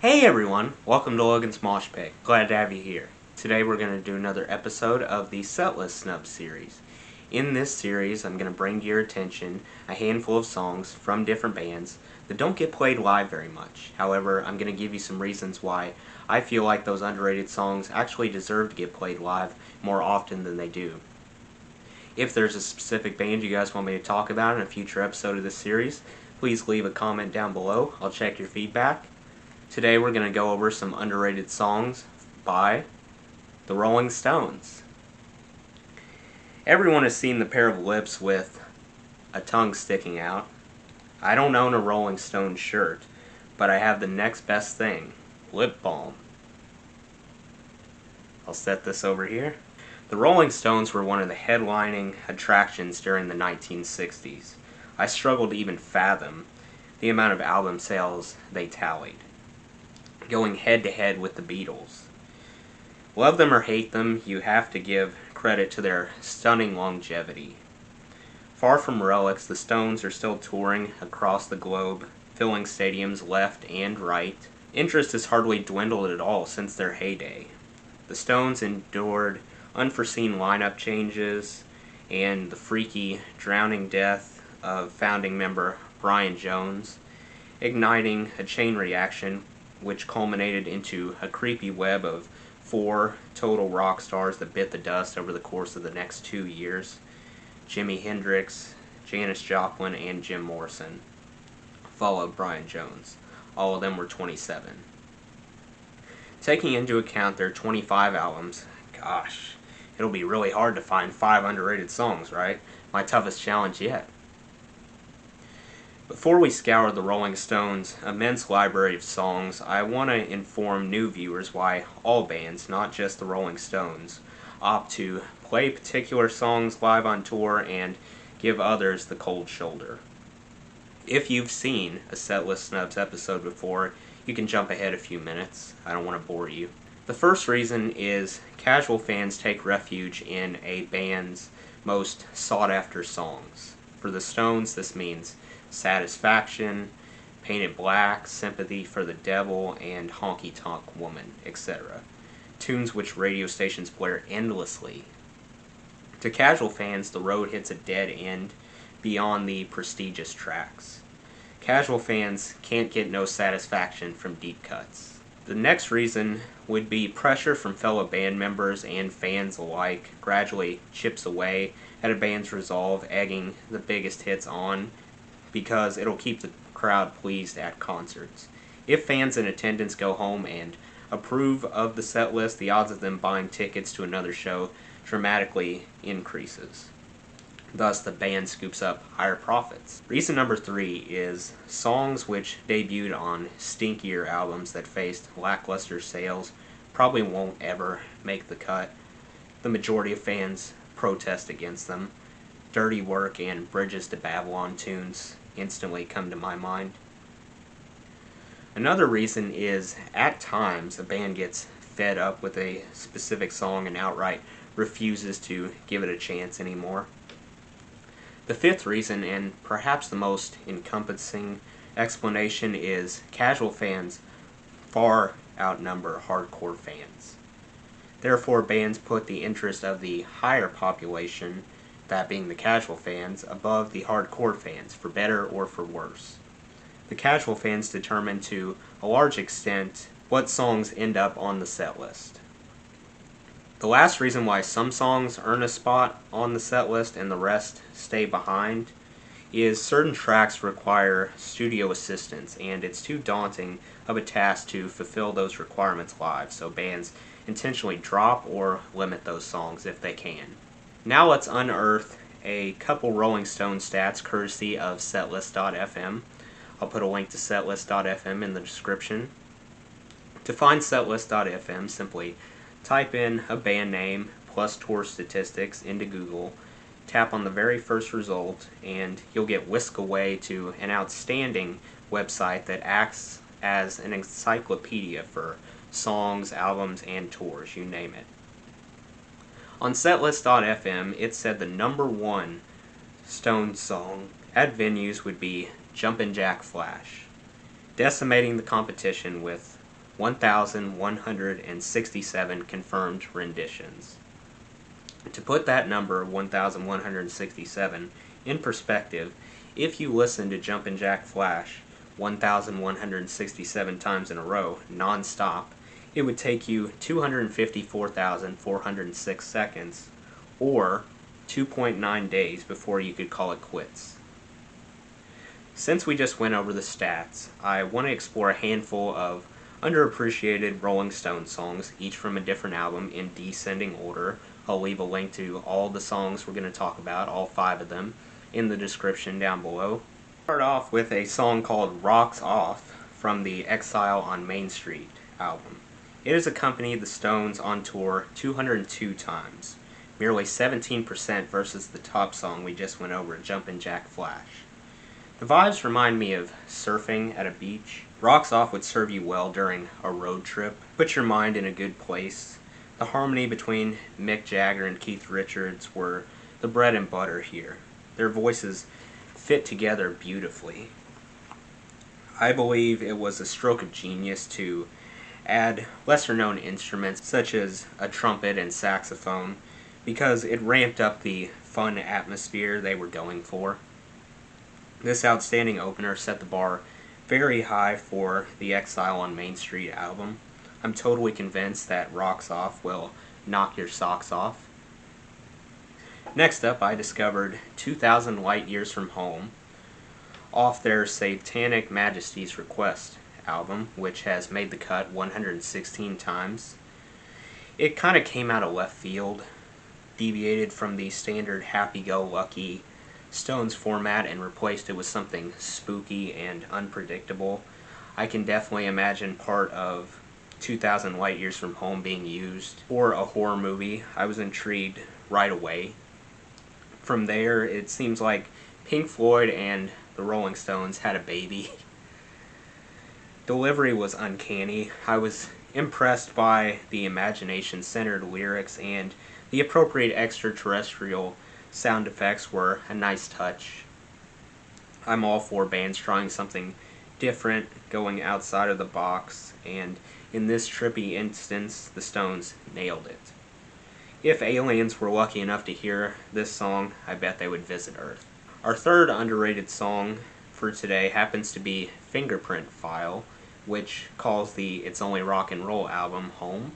Hey everyone, welcome to Logan's Mosh Pit. Glad to have you here. Today we're going to do another episode of the Setlist Snubs series. In this series, I'm going to bring to your attention a handful of songs from different bands that don't get played live very much. However, I'm going to give you some reasons why I feel like those underrated songs actually deserve to get played live more often than they do. If there's a specific band you guys want me to talk about in a future episode of this series, please leave a comment down below. I'll check your feedback. Today we're going to go over some underrated songs by the Rolling Stones. Everyone has seen the pair of lips with a tongue sticking out. I don't own a Rolling Stones shirt, but I have the next best thing, lip balm. I'll set this over here. The Rolling Stones were one of the headlining attractions during the 1960s. I struggle to even fathom the amount of album sales they tallied, going head-to-head with the Beatles. Love them or hate them, you have to give credit to their stunning longevity. Far from relics, the Stones are still touring across the globe, filling stadiums left and right. Interest has hardly dwindled at all since their heyday. The Stones endured unforeseen lineup changes and the freaky, drowning death of founding member Brian Jones, igniting a chain reaction which culminated into a creepy web of 4 total rock stars that bit the dust over the course of the next 2 years. Jimi Hendrix, Janis Joplin, and Jim Morrison followed Brian Jones. All of them were 27. Taking into account their 25 albums, gosh, it'll be really hard to find 5 underrated songs, right? My toughest challenge yet. Before we scour the Rolling Stones' immense library of songs, I want to inform new viewers why all bands, not just the Rolling Stones, opt to play particular songs live on tour and give others the cold shoulder. If you've seen a Setlist Snubs episode before, you can jump ahead a few minutes. I don't want to bore you. The first reason is casual fans take refuge in a band's most sought-after songs. For the Stones, this means Satisfaction, Painted Black, Sympathy for the Devil, and Honky Tonk Woman, etc. Tunes which radio stations blare endlessly. To casual fans, the road hits a dead end beyond the prestigious tracks. Casual fans can't get no satisfaction from deep cuts. The next reason would be pressure from fellow band members and fans alike gradually chips away at a band's resolve, egging the biggest hits on, because it'll keep the crowd pleased at concerts. If fans in attendance go home and approve of the set list, the odds of them buying tickets to another show dramatically increases. Thus, the band scoops up higher profits. Reason number 3 is songs which debuted on stinkier albums that faced lackluster sales probably won't ever make the cut. The majority of fans protest against them. Dirty Work and Bridges to Babylon tunes instantly come to my mind. Another reason is, at times, a band gets fed up with a specific song and outright refuses to give it a chance anymore. The fifth reason, and perhaps the most encompassing explanation, is casual fans far outnumber hardcore fans. Therefore, bands put the interest of the higher population, that being the casual fans, above the hardcore fans, for better or for worse. The casual fans determine to a large extent what songs end up on the set list. The last reason why some songs earn a spot on the set list and the rest stay behind is certain tracks require studio assistance, and it's too daunting of a task to fulfill those requirements live, so bands intentionally drop or limit those songs if they can. Now let's unearth a couple Rolling Stone stats courtesy of Setlist.fm. I'll put a link to Setlist.fm in the description. To find Setlist.fm, simply type in a band name plus tour statistics into Google, tap on the very first result, and you'll get whisked away to an outstanding website that acts as an encyclopedia for songs, albums, and tours, you name it. On Setlist.fm, it said the number 1 Stones song at venues would be Jumpin' Jack Flash, decimating the competition with 1,167 confirmed renditions. To put that number, 1,167, in perspective, if you listen to Jumpin' Jack Flash 1,167 times in a row, non-stop, it would take you 254,406 seconds, or 2.9 days before you could call it quits. Since we just went over the stats, I want to explore a handful of underappreciated Rolling Stones songs, each from a different album in descending order. I'll leave a link to all the songs we're going to talk about, all 5 of them, in the description down below. Start off with a song called Rocks Off from the Exile on Main Street album. It has accompanied the Stones on tour 202 times, merely 17% versus the top song we just went over, Jumpin' Jack Flash. The vibes remind me of surfing at a beach. Rocks Off would serve you well during a road trip. Put your mind in a good place. The harmony between Mick Jagger and Keith Richards were the bread and butter here. Their voices fit together beautifully. I believe it was a stroke of genius to add lesser-known instruments such as a trumpet and saxophone because it ramped up the fun atmosphere they were going for. This outstanding opener set the bar very high for the Exile on Main Street album. I'm totally convinced that Rocks Off will knock your socks off. Next up, I discovered 2,000 Light Years from Home off their Satanic Majesty's Request album, which has made the cut 116 times. It kind of came out of left field, deviated from the standard happy-go-lucky Stones format and replaced it with something spooky and unpredictable. I can definitely imagine part of 2,000 Light Years from Home being used for a horror movie. I was intrigued right away. From there, it seems like Pink Floyd and the Rolling Stones had a baby. Delivery was uncanny. I was impressed by the imagination-centered lyrics, and the appropriate extraterrestrial sound effects were a nice touch. I'm all for bands trying something different, going outside of the box, and in this trippy instance, the Stones nailed it. If aliens were lucky enough to hear this song, I bet they would visit Earth. Our third underrated song for today happens to be Fingerprint File, which calls the It's Only Rock and Roll album home.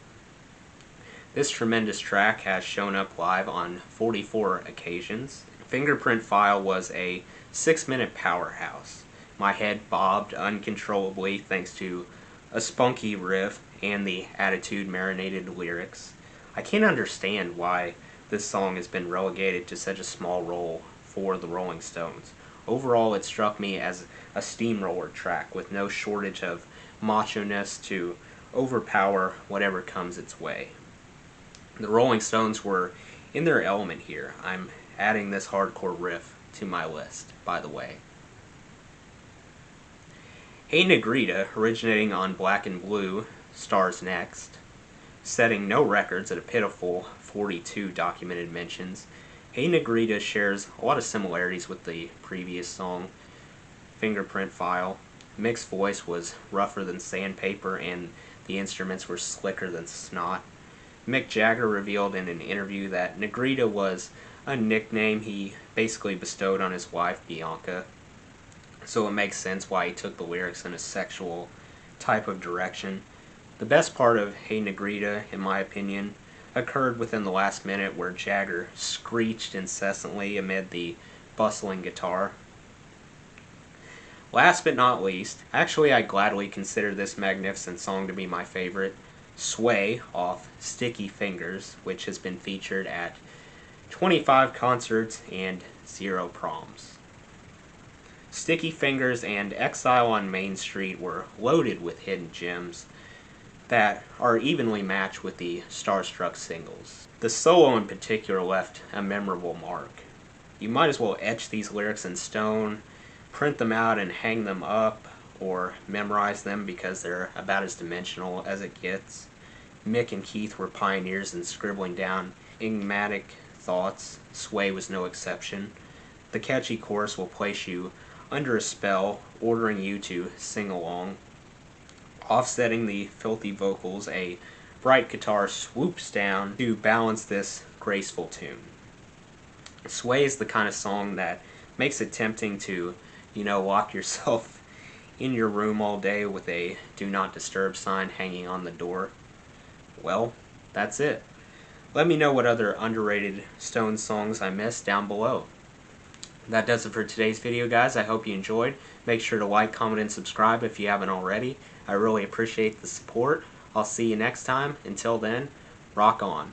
This tremendous track has shown up live on 44 occasions. Fingerprint File was a 6-minute powerhouse. My head bobbed uncontrollably thanks to a spunky riff and the attitude-marinated lyrics. I can't understand why this song has been relegated to such a small role for the Rolling Stones. Overall, it struck me as a steamroller track with no shortage of macho-ness to overpower whatever comes its way. The Rolling Stones were in their element here. I'm adding this hardcore riff to my list, by the way. Hey Negrita, originating on Black and Blue, stars next. Setting no records at a pitiful 42 documented mentions, Hey Negrita shares a lot of similarities with the previous song, Fingerprint File. Mick's voice was rougher than sandpaper and the instruments were slicker than snot. Mick Jagger revealed in an interview that Negrita was a nickname he basically bestowed on his wife, Bianca. So it makes sense why he took the lyrics in a sexual type of direction. The best part of Hey Negrita, in my opinion, occurred within the last minute where Jagger screeched incessantly amid the bustling guitar. Last but not least, actually I gladly consider this magnificent song to be my favorite, Sway off Sticky Fingers, which has been featured at 25 concerts and 0 proms. Sticky Fingers and Exile on Main Street were loaded with hidden gems that are evenly matched with the Starstruck singles. The solo in particular left a memorable mark. You might as well etch these lyrics in stone, print them out and hang them up, or memorize them because they're about as dimensional as it gets. Mick and Keith were pioneers in scribbling down enigmatic thoughts. Sway was no exception. The catchy chorus will place you under a spell, ordering you to sing along. Offsetting the filthy vocals, a bright guitar swoops down to balance this graceful tune. Sway is the kind of song that makes it tempting to, lock yourself in your room all day with a do not disturb sign hanging on the door. Well, that's it. Let me know what other underrated Stones songs I missed down below. That does it for today's video, guys. I hope you enjoyed. Make sure to like, comment, and subscribe if you haven't already. I really appreciate the support. I'll see you next time. Until then, rock on.